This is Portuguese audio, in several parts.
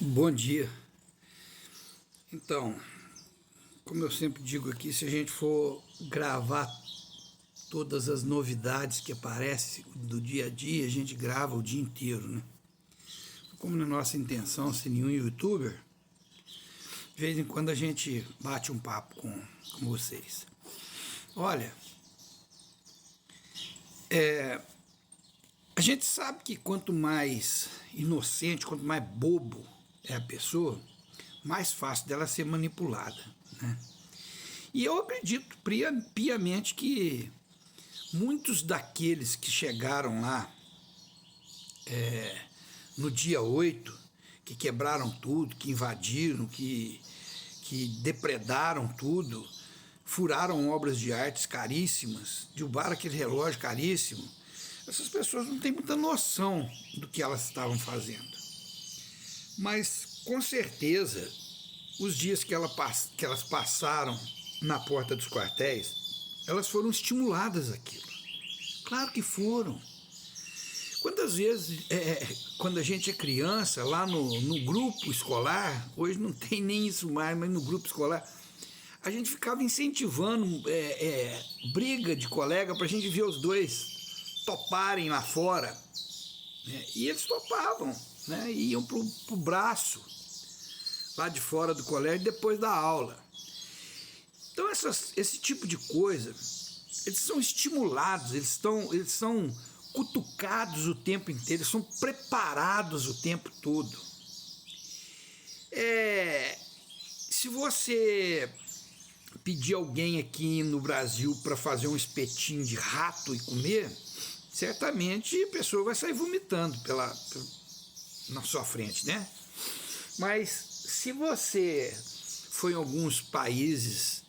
Bom dia. Então, como eu sempre digo aqui, se a gente for gravar todas as novidades que aparecem do dia a dia, a gente grava o dia inteiro, né? Como na nossa intenção ser nenhum youtuber, de vez em quando a gente bate um papo com vocês. Olha, a gente sabe que quanto mais inocente, quanto mais bobo é a pessoa, mais fácil dela ser manipulada, né? E eu acredito piamente que muitos daqueles que chegaram lá no dia 8, que quebraram tudo, que invadiram, que depredaram tudo, furaram obras de artes caríssimas, derrubaram aquele relógio caríssimo, essas pessoas não têm muita noção do que elas estavam fazendo. Mas, com certeza, os dias que elas passaram na porta dos quartéis, elas foram estimuladas àquilo. Claro que foram. Quantas vezes, quando a gente é criança, lá no grupo escolar, hoje não tem nem isso mais, mas no grupo escolar, a gente ficava incentivando briga de colega para a gente ver os dois toparem lá fora, né? E eles topavam, né? Iam pro braço lá de fora do colégio depois da aula. Então esse tipo de coisa, eles são estimulados, eles são cutucados o tempo inteiro, eles são preparados o tempo todo. Se você pedir alguém aqui no Brasil para fazer um espetinho de rato e comer, certamente a pessoa vai sair vomitando na sua frente, né? Mas se você for em alguns países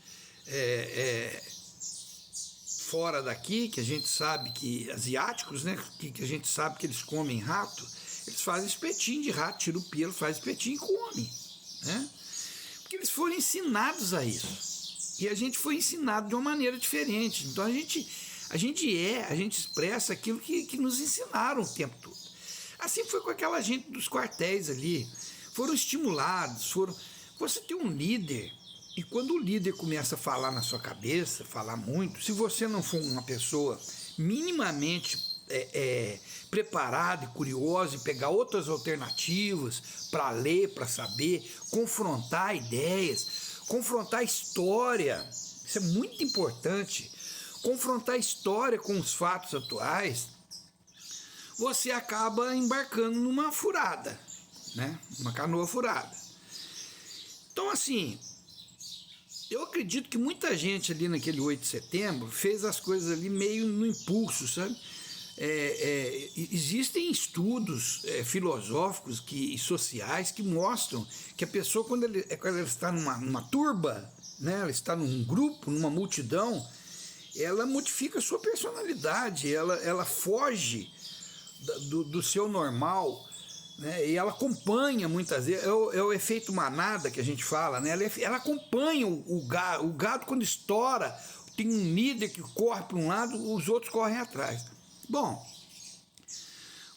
fora daqui, que a gente sabe que asiáticos, né, que a gente sabe que eles comem rato, eles fazem espetinho de rato, tira o pelo, faz espetinho e come, né? Porque eles foram ensinados a isso. E a gente foi ensinado de uma maneira diferente. Então a gente expressa aquilo que nos ensinaram o tempo todo. Assim foi com aquela gente dos quartéis ali. Foram estimulados, Você tem um líder, e quando o líder começa a falar na sua cabeça, falar muito, se você não for uma pessoa minimamente preparada e curiosa e pegar outras alternativas para ler, para saber, confrontar ideias, confrontar a história, isso é muito importante, confrontar a história com os fatos atuais, você acaba embarcando numa furada, né? Uma canoa furada. Então, assim, eu acredito que muita gente ali naquele 8 de setembro fez as coisas ali meio no impulso, sabe? Existem estudos filosóficos e sociais que mostram que a pessoa, quando ela está numa turba, né, ela está num grupo, numa multidão, ela modifica a sua personalidade, ela foge do seu normal, né, e ela acompanha muitas vezes, é o efeito manada que a gente fala, né, ela acompanha o gado quando estoura, tem um líder que corre para um lado, os outros correm atrás. Bom,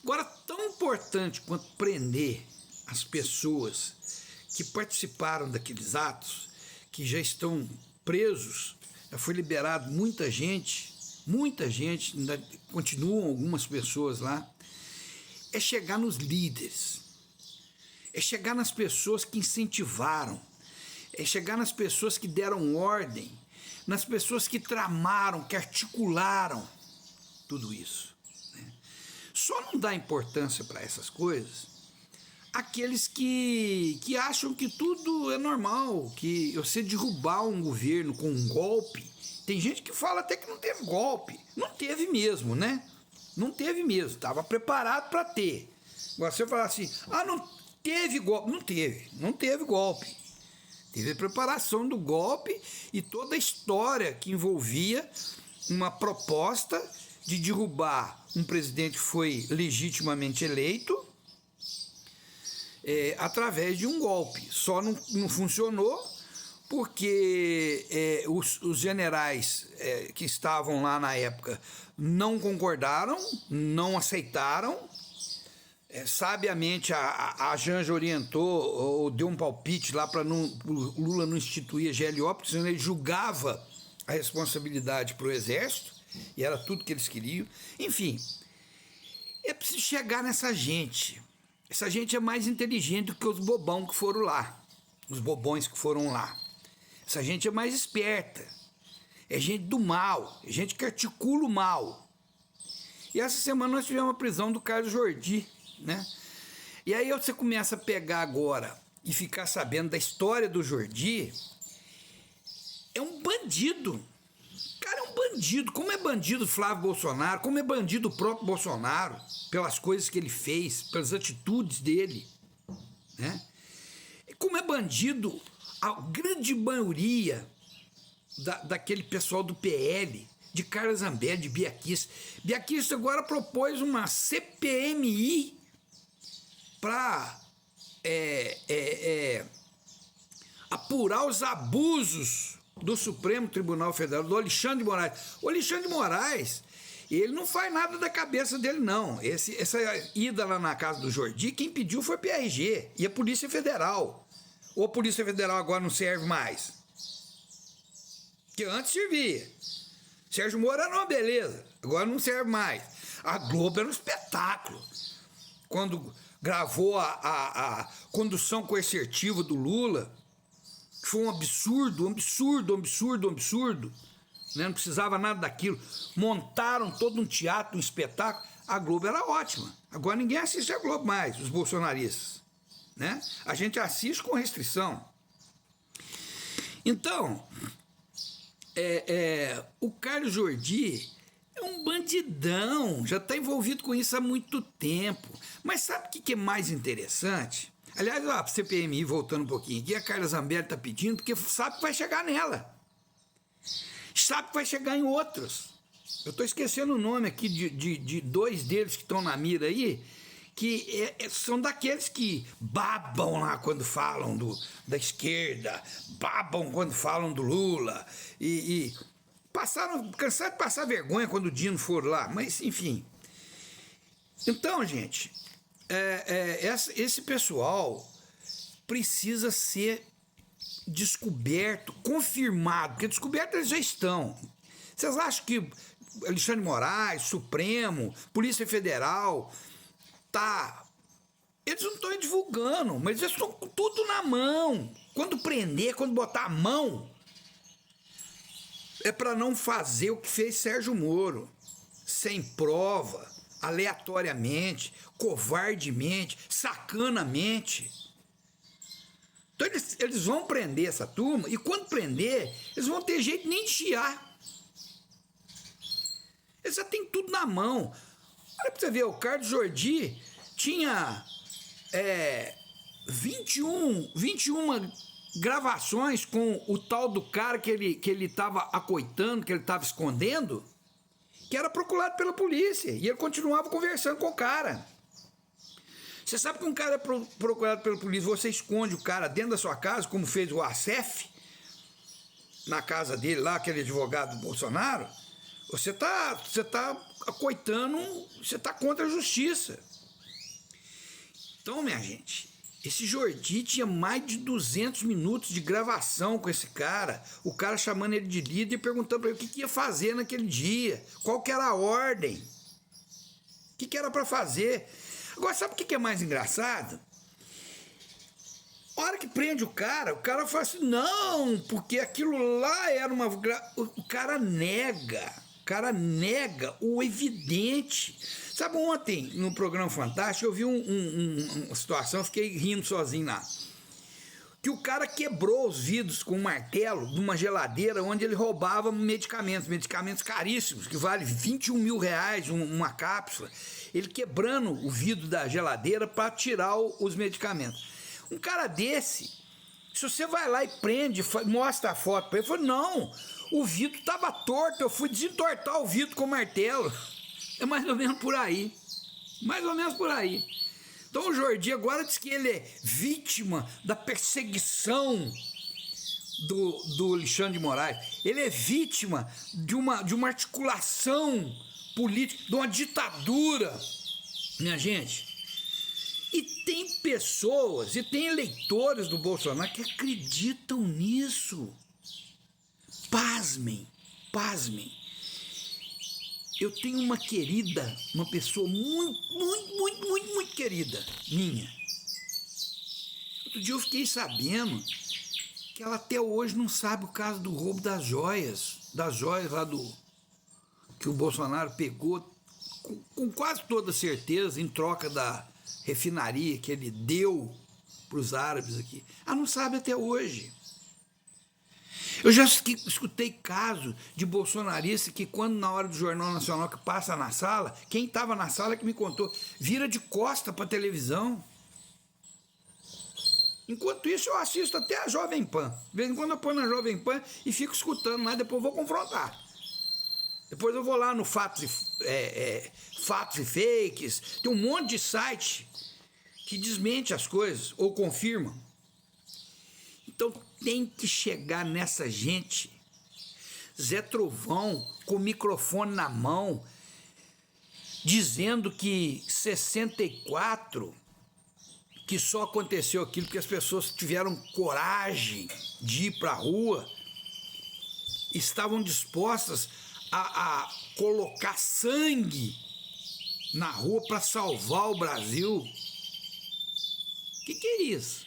agora, tão importante quanto prender as pessoas que participaram daqueles atos, que já estão presos, já foi liberado muita gente, ainda continuam algumas pessoas lá, é chegar nos líderes, é chegar nas pessoas que incentivaram, é chegar nas pessoas que deram ordem, nas pessoas que tramaram, que articularam tudo isso, né? Só não dá importância para essas coisas aqueles que acham que tudo é normal, que você derrubar um governo com um golpe, tem gente que fala até que não teve golpe, não teve mesmo, né? Não teve mesmo, estava preparado para ter. Agora você falar assim, não teve golpe, não teve golpe. Teve a preparação do golpe e toda a história que envolvia uma proposta de derrubar um presidente que foi legitimamente eleito através de um golpe. Só não funcionou porque os generais que estavam lá na época não concordaram, não aceitaram, Sabiamente a Janja orientou ou deu um palpite lá para o Lula não instituir a GLO, porque senão ele julgava a responsabilidade para o Exército, e era tudo que eles queriam. Enfim, é preciso chegar nessa gente. Essa gente é mais inteligente do que os bobão que foram lá, os bobões que foram lá. Essa gente é mais esperta, é gente do mal, é gente que articula o mal. E essa semana nós tivemos a prisão do Carlos Jordi, né? E aí você começa a pegar agora e ficar sabendo da história do Jordi. É um bandido. O cara é um bandido. Como é bandido Flávio Bolsonaro, como é bandido o próprio Bolsonaro, pelas coisas que ele fez, pelas atitudes dele, né? E como é bandido a grande maioria daquele pessoal do PL, de Carla Zambelli, de Bia Kicis. Bia Kicis agora propôs uma CPMI para apurar os abusos do Supremo Tribunal Federal, do Alexandre de Moraes. O Alexandre de Moraes, ele não faz nada da cabeça dele, não. Essa ida lá na casa do Jordi, quem pediu foi a PRG e a Polícia Federal. Ou a Polícia Federal agora não serve mais? Que antes servia. Sérgio Moro era uma beleza, agora não serve mais. A Globo era um espetáculo. Quando gravou a condução coercitiva do Lula, que foi um absurdo, né? Não precisava nada daquilo. Montaram todo um teatro, um espetáculo. A Globo era ótima. Agora ninguém assiste a Globo mais, os bolsonaristas, né? A gente assiste com restrição. Então, o Carlos Jordi é um bandidão, já está envolvido com isso há muito tempo. Mas sabe o que é mais interessante? Aliás, a CPMI, voltando um pouquinho aqui, a Carla Zambelli está pedindo, porque sabe que vai chegar nela. Sabe que vai chegar em outros. Eu estou esquecendo o nome aqui de dois deles que estão na mira aí, que são daqueles que babam lá quando falam da esquerda, babam quando falam do Lula, e cansaram de passar vergonha quando o Dino for lá, mas enfim. Então, gente, esse pessoal precisa ser descoberto, confirmado, porque descoberto eles já estão. Vocês acham que Alexandre de Moraes, Supremo, Polícia Federal, eles não estão divulgando, mas eles estão com tudo na mão. Quando prender, quando botar a mão, é para não fazer o que fez Sérgio Moro, sem prova, aleatoriamente, covardemente, sacanamente. Então eles vão prender essa turma, e quando prender, eles vão ter jeito nem de chiar. Eles já têm tudo na mão. Olha para você ver, o Carlos Jordi tinha 21 gravações com o tal do cara que ele estava acoitando, que ele estava escondendo, que era procurado pela polícia, e ele continuava conversando com o cara. Você sabe que um cara é procurado pela polícia, você esconde o cara dentro da sua casa, como fez o Acef, na casa dele lá, aquele advogado do Bolsonaro, você está acoitando, você está contra a justiça. Então, minha gente, esse Jordi tinha mais de 200 minutos de gravação com esse cara, o cara chamando ele de líder e perguntando para ele o que ia fazer naquele dia, qual que era a ordem, o que era para fazer. Agora, sabe o que é mais engraçado? A hora que prende o cara fala assim, não, porque aquilo lá era uma... O cara nega o evidente. Sabe, ontem, no programa Fantástico, eu vi uma situação, eu fiquei rindo sozinho lá, que o cara quebrou os vidros com um martelo de uma geladeira onde ele roubava medicamentos caríssimos, que vale 21 mil reais uma cápsula, ele quebrando o vidro da geladeira para tirar os medicamentos. Um cara desse, se você vai lá e prende, mostra a foto para ele, fala, não, o vidro estava torto, eu fui desentortar o vidro com o martelo. É mais ou menos por aí. Então o Jordi agora diz que ele é vítima da perseguição do Alexandre de Moraes. Ele é vítima de uma articulação política, de uma ditadura. Minha gente, tem pessoas e tem eleitores do Bolsonaro que acreditam nisso. Pasmem, pasmem. Eu tenho uma querida, uma pessoa muito querida minha. Outro dia eu fiquei sabendo que ela até hoje não sabe o caso do roubo das joias lá que o Bolsonaro pegou com quase toda certeza em troca da refinaria que ele deu para os árabes aqui. Ela não sabe até hoje. Eu já escutei casos de bolsonaristas que quando na hora do Jornal Nacional que passa na sala, quem estava na sala que me contou, vira de costa para a televisão. Enquanto isso eu assisto até a Jovem Pan. De vez em quando eu ponho na Jovem Pan e fico escutando lá, depois eu vou confrontar. Depois eu vou lá no Fatos e Fakes, tem um monte de site que desmente as coisas ou confirma. Então tem que chegar nessa gente, Zé Trovão com o microfone na mão, dizendo que 64, que só aconteceu aquilo porque as pessoas tiveram coragem de ir para a rua, estavam dispostas a colocar sangue na rua para salvar o Brasil. O que é isso?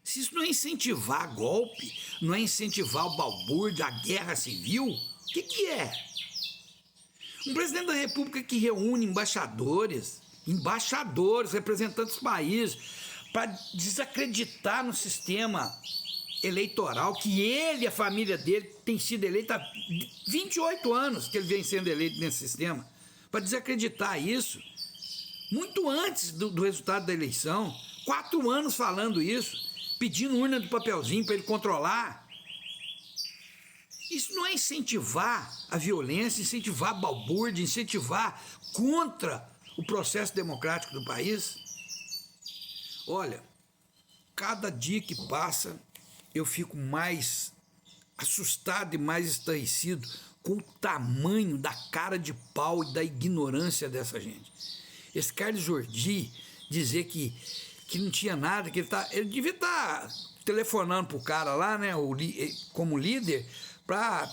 Se isso não é incentivar golpe, não é incentivar o balbúrdio, a guerra civil, o que é? Um presidente da República que reúne embaixadores, representantes dos países, para desacreditar no sistema eleitoral, que ele e a família dele tem sido eleito há 28 anos que ele vem sendo eleito nesse sistema, para desacreditar isso, muito antes do resultado da eleição, 4 anos falando isso, pedindo urna de papelzinho para ele controlar. Isso não é incentivar a violência, incentivar a balbúrdia, incentivar contra o processo democrático do país? Olha, cada dia que passa eu fico mais assustado e mais estarrecido com o tamanho da cara de pau e da ignorância dessa gente. Esse Carlos Jordi dizer que não tinha nada, que ele devia estar telefonando pro cara lá, né, como líder, para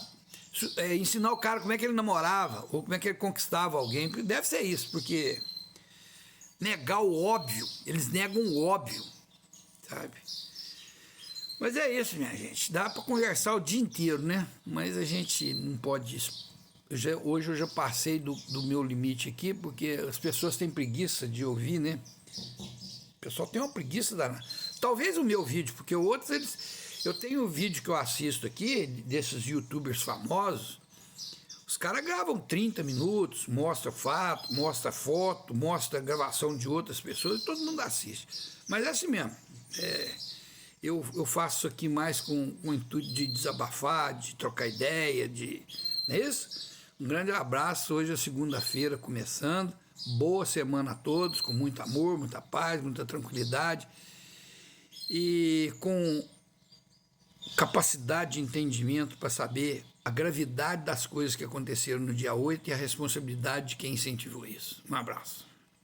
ensinar o cara como é que ele namorava, ou como é que ele conquistava alguém. Deve ser isso, porque negar o óbvio, eles negam o óbvio, sabe? Mas é isso, minha gente, dá para conversar o dia inteiro, né? Mas a gente não pode... Hoje eu já passei do meu limite aqui, porque as pessoas têm preguiça de ouvir, né? O pessoal tem uma preguiça danada. Talvez o meu vídeo, porque outros, eu tenho um vídeo que eu assisto aqui, desses youtubers famosos, os caras gravam 30 minutos, mostra fato, mostra foto, mostra gravação de outras pessoas, e todo mundo assiste. Mas é assim mesmo. Eu faço isso aqui mais com o intuito de desabafar, de trocar ideia, não é isso? Um grande abraço, hoje é segunda-feira começando, boa semana a todos, com muito amor, muita paz, muita tranquilidade e com capacidade de entendimento para saber a gravidade das coisas que aconteceram no dia 8 e a responsabilidade de quem incentivou isso. Um abraço.